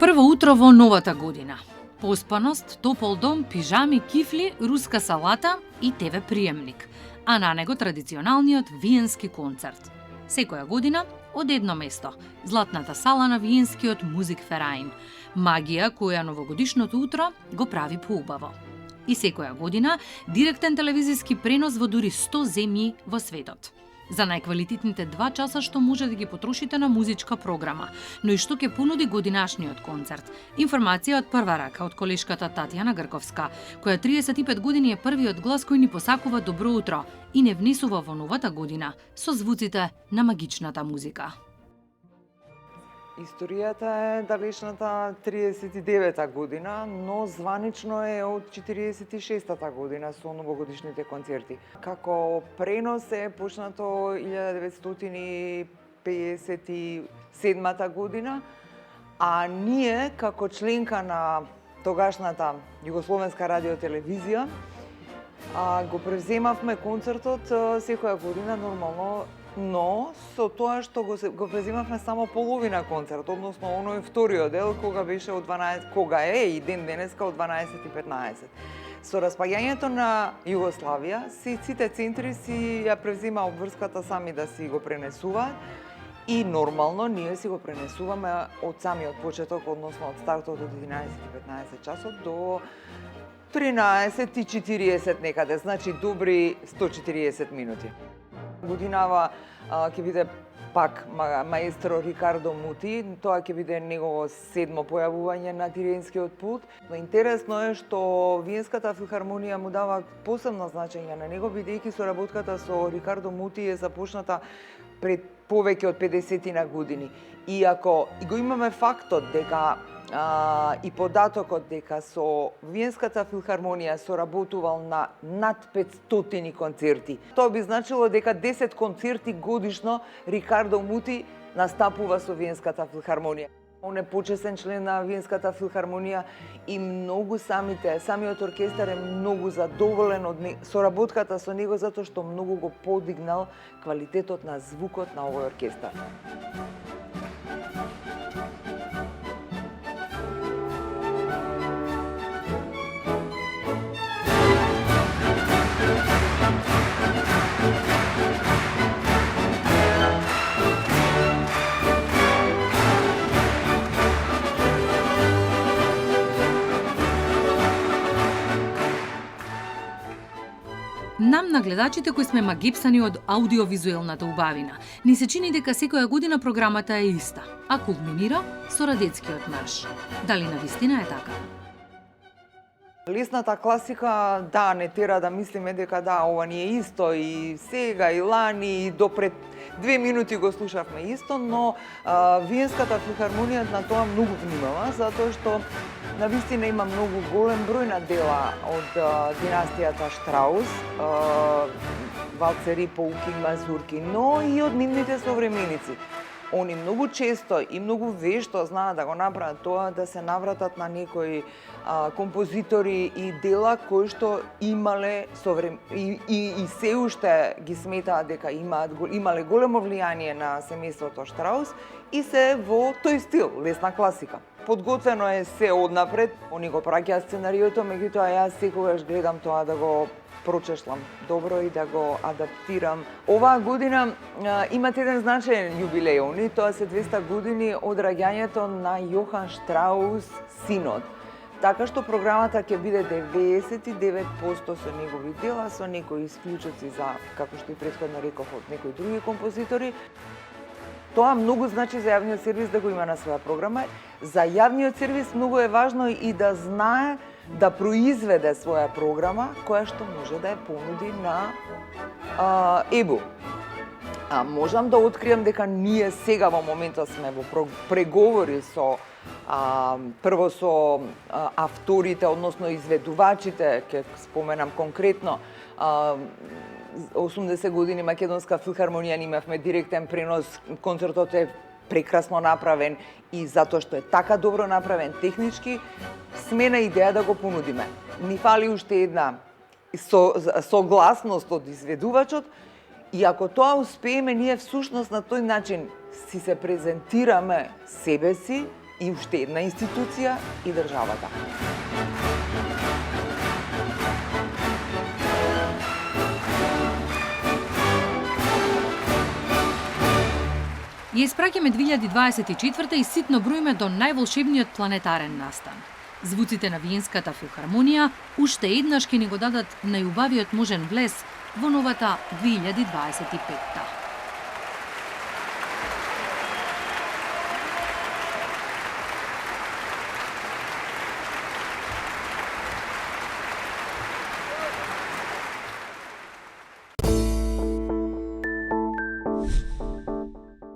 Прво утро во новата година. Поспаност, топол дом, пижами, кифли, руска салата и ТВ приемник, а на него традиционалниот виенски концерт. Секоја година од едно место, златната сала на виенскиот музикфераин, магија која новогодишното утро го прави поубаво. И секоја година директен телевизиски пренос во дури 100 земји во светот. За најквалитетните 2 часа што може да ги потрошите на музичка програма, но и што ќе понуди годинашниот концерт. Информација од прва рака од колешката Татјана Грковска, која 35 години е првиот глас кој ни посакува добро утро и не внесува во новата година со звуците на магичната музика. Историјата е далечната 39-та година, но званично е од 46-та година со новогодишните концерти. Како пренос е почнато 1957-та година, а ние како членка на тогашната Југословенска радиотелевизија го превземавме концертот секоја година нормално, но со тоа што го преземавме само половина концерт, односно оној вториот дел кога беше од 12, кога е и ден денеска од 12:15. Со распаѓањето на Југославија, сите центри си ја превзема обврската сами да си го пренесуваат и нормално ние си го пренесуваме од самиот почеток, односно од стартот од 11:15 часот до 13:40 некаде, значи добри 140 минути. Годинава ќе биде пак маестро Рикардо Мути, тоа ќе биде негово 7-мо појавување на диригентскиот пулт. Но интересно е што Виенската филхармонија му дава посебно значење на него, бидејќи соработката со Рикардо Мути е започната пред повеќе од 50 години. Иако и го имаме фактот дека и податокот дека со Виенската филхармонија соработувал на над 500 концерти. Тоа би значило дека 10 концерти годишно Рикардо Мути настапува со Виенската филхармонија. Он е почесен член на Виенската филхармонија и самиот оркестар е многу задоволен од соработката со него затоа што многу го подигнал квалитетот на звукот на овој оркестар. Нам на гледачите кои сме магепсани од аудиовизуелната убавина, ни се чини дека секоја година програмата е иста, а кулминира со Радецкиот марш. Дали навистина е така? Лесната класика, да, не тера да мислиме дека да, ова ни е исто и сега, и лани, и до пред 2 минути го слушавме исто, но Виенската филхармонија на тоа многу внимава, затоа што навистина има многу голем број на дела од династијата Штраус, валцери, полки, мазурки, но и од нивните современици. Они многу често и многу вешто знаат да го направат тоа, да се навратат на некои композитори и дела кои што имале и се уште ги сметаат дека имале големо влијание на семејството Штраус и се во тој стил, лесна класика. Подготвено е се однапред, они го праќаат сценариото, меѓутоа јас секогаш гледам тоа да го прочешлам добро и да го адаптирам. Оваа година имате еден значаен јубилеј, тоа се 200 години од раѓањето на Јохан Штраус синот. Така што програмата ќе биде 99% со негови дела, со некои исклучоци за, како што и претходно реков, од некои други композитори. Тоа многу значи за јавниот сервис да го има на своја програма. За јавниот сервис многу е важно и да знае да произведе своја програма која што може да ја понуди на ЕБУ. Можам да откриам дека ние сега во моментот сме во преговори со прво со авторите, односно изведувачите, ќе споменам конкретно 80 години Македонска филхармонија, имавме директен пренос, концертот е прекрасно направен и затоа што е така добро направен технички, сме на идеја да го понудиме. Ни фали уште една согласност од изведувачот и ако тоа успееме, ние всушност на тој начин си се презентираме себе си и уште една институција и државата. Ја испраќаме 2024 и ситно броиме до најволшебниот планетарен настан. Звуците на Виенската филхармонија уште еднаш ќе ни го дадат најубавиот можен влез во новата 2025-та.